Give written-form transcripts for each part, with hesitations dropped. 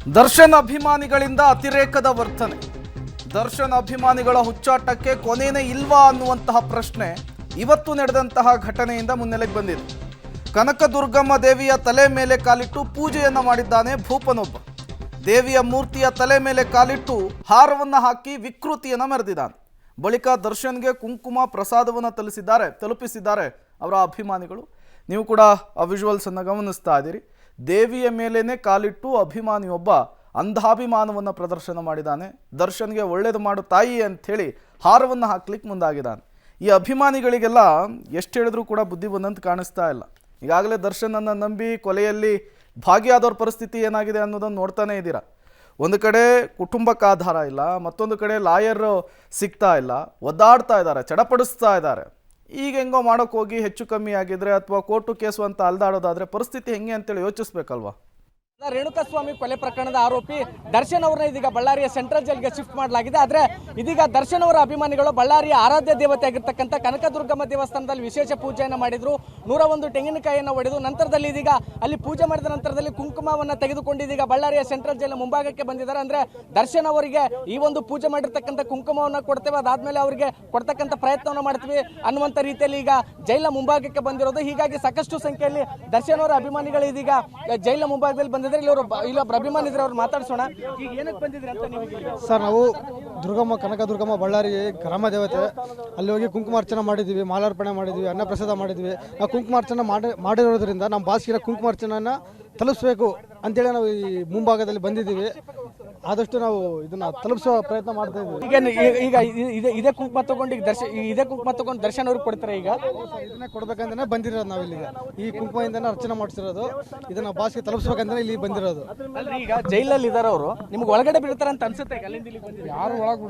ದರ್ಶನ್ ಅಭಿಮಾನಿಗಳಿಂದ ಅತಿರೇಕದ ವರ್ತನೆ. ದರ್ಶನ್ ಅಭಿಮಾನಿಗಳ ಹುಚ್ಚಾಟಕ್ಕೆ ಕೊನೆಯೇ ಇಲ್ವಾ ಅನ್ನುವಂತಹ ಪ್ರಶ್ನೆ ಇವತ್ತು ನಡೆದಂತಹ ಘಟನೆಯಿಂದ ಮುನ್ನೆಲೆಗೆ ಬಂದಿದೆ. ಕನಕದುರ್ಗಮ್ಮ ದೇವಿಯ ತಲೆ ಮೇಲೆ ಕಾಲಿಟ್ಟು ಪೂಜೆಯನ್ನ ಮಾಡಿದ್ದಾನೆ ಭೂಪನೊಬ್ಬ. ದೇವಿಯ ಮೂರ್ತಿಯ ತಲೆ ಮೇಲೆ ಕಾಲಿಟ್ಟು ಹಾರವನ್ನು ಹಾಕಿ ವಿಕೃತಿಯನ್ನು ಮೆರೆದಿದ್ದಾನೆ. ಬಳಿಕ ದರ್ಶನ್ಗೆ ಕುಂಕುಮ ಪ್ರಸಾದವನ್ನು ತಲುಪಿಸಿದ್ದಾರೆ ಅವರ ಅಭಿಮಾನಿಗಳು. ನೀವು ಕೂಡ ಆ ವಿಜುವಲ್ಸ್ ಅನ್ನು ಗಮನಿಸ್ತಾ ಇದ್ದೀರಿ. ದೇವಿಯ ಮೇಲೇನೆ ಕಾಲಿಟ್ಟು ಅಭಿಮಾನಿಯೊಬ್ಬ ಅಂಧಾಭಿಮಾನವನ್ನು ಪ್ರದರ್ಶನ ಮಾಡಿದ್ದಾನೆ. ದರ್ಶನ್ಗೆ ಒಳ್ಳೇದು ಮಾಡು ತಾಯಿ ಅಂಥೇಳಿ ಹಾರವನ್ನು ಹಾಕ್ಲಿಕ್ಕೆ ಮುಂದಾಗಿದ್ದಾನೆ. ಈ ಅಭಿಮಾನಿಗಳಿಗೆಲ್ಲ ಎಷ್ಟು ಹೇಳಿದ್ರೂ ಕೂಡ ಬುದ್ಧಿ ಬಂದಂತ ಕಾಣಿಸ್ತಾ ಇಲ್ಲ. ಈಗಾಗಲೇ ದರ್ಶನನ್ನು ನಂಬಿ ಕೊಲೆಯಲ್ಲಿ ಭಾಗಿಯಾದವ್ರ ಪರಿಸ್ಥಿತಿ ಏನಾಗಿದೆ ಅನ್ನೋದನ್ನು ನೋಡ್ತಾನೆ ಇದ್ದೀರಾ. ಒಂದು ಕಡೆ ಕುಟುಂಬಕ್ಕೆ ಆಧಾರ ಇಲ್ಲ, ಮತ್ತೊಂದು ಕಡೆ ಲಾಯರ್ ಸಿಗ್ತಾ ಇಲ್ಲ, ಒದ್ದಾಡ್ತಾ ಇದ್ದಾರೆ, ಚಡಪಡಿಸ್ತಾ ಇದ್ದಾರೆ. ಈಗ ಹೆಂಗೋ ಮಾಡೋಕ್ಕೆ ಹೋಗಿ ಹೆಚ್ಚು ಕಮ್ಮಿ ಆಗಿದ್ರೆ ಅಥವಾ ಕೋರ್ಟು ಕೇಸು ಅಂತ ಅಲ್ದಾಡೋದಾದ್ರೆ ಪರಿಸ್ಥಿತಿ ಹೆಂಗೆ ಅಂತೇಳಿ ಯೋಚಿಸ್ಬೇಕಲ್ವಾ. ರೇಣುಕಾಸ್ವಾಮಿ ಕೊಲೆ ಪ್ರಕರಣದ ಆರೋಪಿ ದರ್ಶನ್ ಅವರನ್ನ ಇದೀಗ ಬಳ್ಳಾರಿಯ ಸೆಂಟ್ರಲ್ ಜೈಲ್ಗೆ ಶಿಫ್ಟ್ ಮಾಡಲಾಗಿದೆ. ಆದ್ರೆ ಇದೀಗ ದರ್ಶನ್ ಅವರ ಅಭಿಮಾನಿಗಳು ಬಳ್ಳಾರಿಯ ಆರಾಧ್ಯ ದೇವತೆ ಆಗಿರ್ತಕ್ಕಂಥ ಕನಕದುರ್ಗಮ್ಮ ದೇವಸ್ಥಾನದಲ್ಲಿ ವಿಶೇಷ ಪೂಜೆಯನ್ನು ಮಾಡಿದ್ರು. 101 ತೆಂಗಿನಕಾಯಿಯನ್ನು ಒಡೆದು ನಂತರದಲ್ಲಿ ಇದೀಗ ಅಲ್ಲಿ ಪೂಜೆ ಮಾಡಿದ ನಂತರದಲ್ಲಿ ಕುಂಕುಮವನ್ನು ತೆಗೆದುಕೊಂಡು ಇದೀಗ ಬಳ್ಳಾರಿಯ ಸೆಂಟ್ರಲ್ ಜೈಲ್ ಮುಂಭಾಗಕ್ಕೆ ಬಂದಿದ್ದಾರೆ. ಅಂದ್ರೆ ದರ್ಶನ್ ಅವರಿಗೆ ಈ ಒಂದು ಪೂಜೆ ಮಾಡಿರ್ತಕ್ಕಂಥ ಕುಂಕುಮವನ್ನು ಕೊಡ್ತೇವೆ, ಅದಾದ್ಮೇಲೆ ಅವರಿಗೆ ಕೊಡ್ತಕ್ಕಂಥ ಪ್ರಯತ್ನವನ್ನು ಮಾಡ್ತೀವಿ ಅನ್ನುವಂಥ ರೀತಿಯಲ್ಲಿ ಈಗ ಜೈಲ ಮುಂಭಾಗಕ್ಕೆ ಬಂದಿರೋದು. ಹೀಗಾಗಿ ಸಾಕಷ್ಟು ಸಂಖ್ಯೆಯಲ್ಲಿ ದರ್ಶನ್ ಅವರ ಅಭಿಮಾನಿಗಳು ಇದೀಗ ಜೈಲ ಮುಂಭಾಗದಲ್ಲಿ ಬಂದಿದ್ದಾರೆ. ಇಲ್ಲೊಬ್ಬರು ಅಭಿಮಾನಿ ಇದ್ರೆ ಅವ್ರು ಮಾತಾಡ್ಸೋಣ. ಈಗ ಏನಕ್ಕೆ ಬಂದಿದ್ರಿ ಅಂತ ನಿಮಗೆ? ಸರ್, ನಾವು ದುರ್ಗಮ್ಮ ಕನಕದುರ್ಗಮ್ಮ ಬಳ್ಳಾರಿ ಗ್ರಾಮ ದೇವತೆ, ಅಲ್ಲಿ ಹೋಗಿ ಕುಂಕುಮಾರ್ಚನೆ ಮಾಡಿದ್ವಿ, ಮಾಲಾರ್ಪಣೆ ಮಾಡಿದ್ವಿ, ಅನ್ನಪ್ರಸಾದ ಮಾಡಿದ್ವಿ. ನಾವು ಕುಂಕುಮಾರ್ಚನೆ ಮಾಡಿರೋದ್ರಿಂದ ನಮ್ಮ ಬಾಸ್ಗಿರ ಕುಂಕುಮಾರ್ಚನೆಯನ್ನು ತಲುಪಿಸ್ಬೇಕು ಅಂತೇಳಿ ನಾವು ಈ ಮುಂಭಾಗದಲ್ಲಿ ಬಂದಿದ್ದೀವಿ. ಆದಷ್ಟು ನಾವು ಇದನ್ನ ತಲುಪಿಸುವ ಪ್ರಯತ್ನ ಮಾಡ್ತಾ ಇದ್ದೀವಿ. ಈಗ ಇದೇ ಕುಂಕುಮ ತಗೊಂಡು ದರ್ಶನ್ ಅವ್ರಿಗೆ ಕೊಡ್ತಾರೆ. ಈಗ ಇದನ್ನೇ ಕೊಡ್ಬೇಕಂತಾನೆ ಬಂದಿರೋದು ನಾವು ಇಲ್ಲಿಗೆ. ಈ ಕುಂಕುಮದಿಂದನೇ ಅರ್ಚನೆ ಮಾಡಿಸಿರೋದು, ಇದನ್ನ ಬಾಸ್ಗೆ ತಲುಪಿಸ್ಬೇಕಂತಾನೆ ಇಲ್ಲಿ ಬಂದಿರೋದು. ಈಗ ಜೈಲಲ್ಲಿ ಇದಾರೆ ಅವರು, ನಿಮ್ಗೆ ಒಳಗಡೆ ಬಿಡ್ತಾರೆ ಅಂತ ಅನ್ಸುತ್ತೆ? ಯಾರು ಒಳಗೆ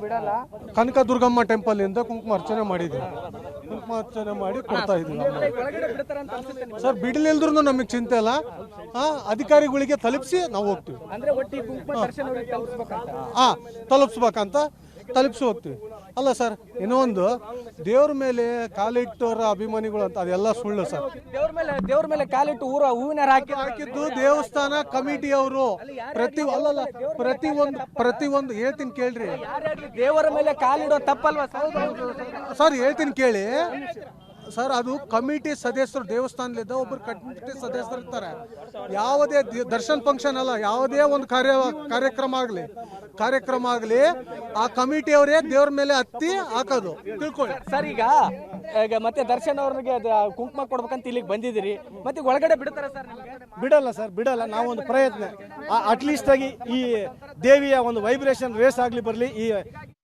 ಬಿಡಲ್ಲ. ಕನಕದುರ್ಗಮ್ಮ ಟೆಂಪಲ್ ಇಂದ ಕುಂಕುಮ ಅರ್ಚನೆ ಮಾಡಿದ್ದೀವಿ. ಕುಂಕುಮ ಅರ್ಚನೆ ಮಾಡಿ ಕೊಡ್ತಾ ಇದ್ದೀವಿ. ಸರ್, ಬಿಡಲಿಲ್ದ್ರೂ ನಮಗೆ ಚಿಂತೆ ಇಲ್ಲ. ಅಧಿಕಾರಿಗಳಿಗೆ ತಲುಪಿಸಿ ನಾವು ಹೋಗ್ತೀವಿ. ತಲುಪಿಸ್ಬೇಕಂತ ತಲುಪಿಸಿ ಹೋಗ್ತೀವಿ. ಅಲ್ಲ ಸರ್, ಇನ್ನೊಂದು ದೇವ್ರ ಮೇಲೆ ಕಾಲಿಟ್ಟವರ ಅಭಿಮಾನಿಗಳು ಅಂತ ಅದೆಲ್ಲ ಸುಳ್ಳು ಸರ್. ದೇವ್ರ ಮೇಲೆ ಕಾಲಿಟ್ಟು ಹೂವಿನ ಹಾಕಿದ್ದು ದೇವಸ್ಥಾನ ಕಮಿಟಿಯವರು. ಪ್ರತಿಯೊಂದು ಹೇಳ್ತೀನಿ ಕೇಳ್ರಿ. ದೇವರ ಮೇಲೆ ಕಾಲಿಡೋ ತಪ್ಪಲ್ವಾ ಸರ್? ಹೇಳ್ತೀನಿ ಕೇಳಿ ಸರ್, ಅದು ಕಮಿಟಿ ಸದಸ್ಯರು, ದೇವಸ್ಥಾನದಿಂದ ಒಬ್ಬರು ಕಮಿಟಿ ಸದಸ್ಯರು ಇರ್ತಾರೆ. ಯಾವುದೇ ದರ್ಶನ್ ಫಂಕ್ಷನ್ ಅಲ್ಲ, ಯಾವುದೇ ಒಂದು ಕಾರ್ಯಕ್ರಮ ಆಗಲಿ ಆ ಕಮಿಟಿಯವರೇ ದೇವ್ರ ಮೇಲೆ ಹತ್ತಿ ಹಾಕೋದು, ತಿಳ್ಕೊಳ್ಳಿ ಸರ್. ಈಗ ಮತ್ತೆ ದರ್ಶನ್ ಅವ್ರಿಗೆ ಕುಂಕುಮ ಕೊಡ್ಬೇಕಂತ ಇಲ್ಲಿಗೆ ಬಂದಿದ್ದೀರಿ, ಮತ್ತೆ ಒಳಗಡೆ ಬಿಡ್ತಾರೆ ಸರ್? ಬಿಡಲ್ಲ ಸರ್, ಬಿಡಲ್ಲ. ನಾವೊಂದು ಪ್ರಯತ್ನ ಅಟ್ಲೀಸ್ಟ್ ಆಗಿ ಈ ದೇವಿಯ ಒಂದು ವೈಬ್ರೇಷನ್ ರೇಸ್ ಆಗ್ಲಿ ಬರಲಿ, ಈ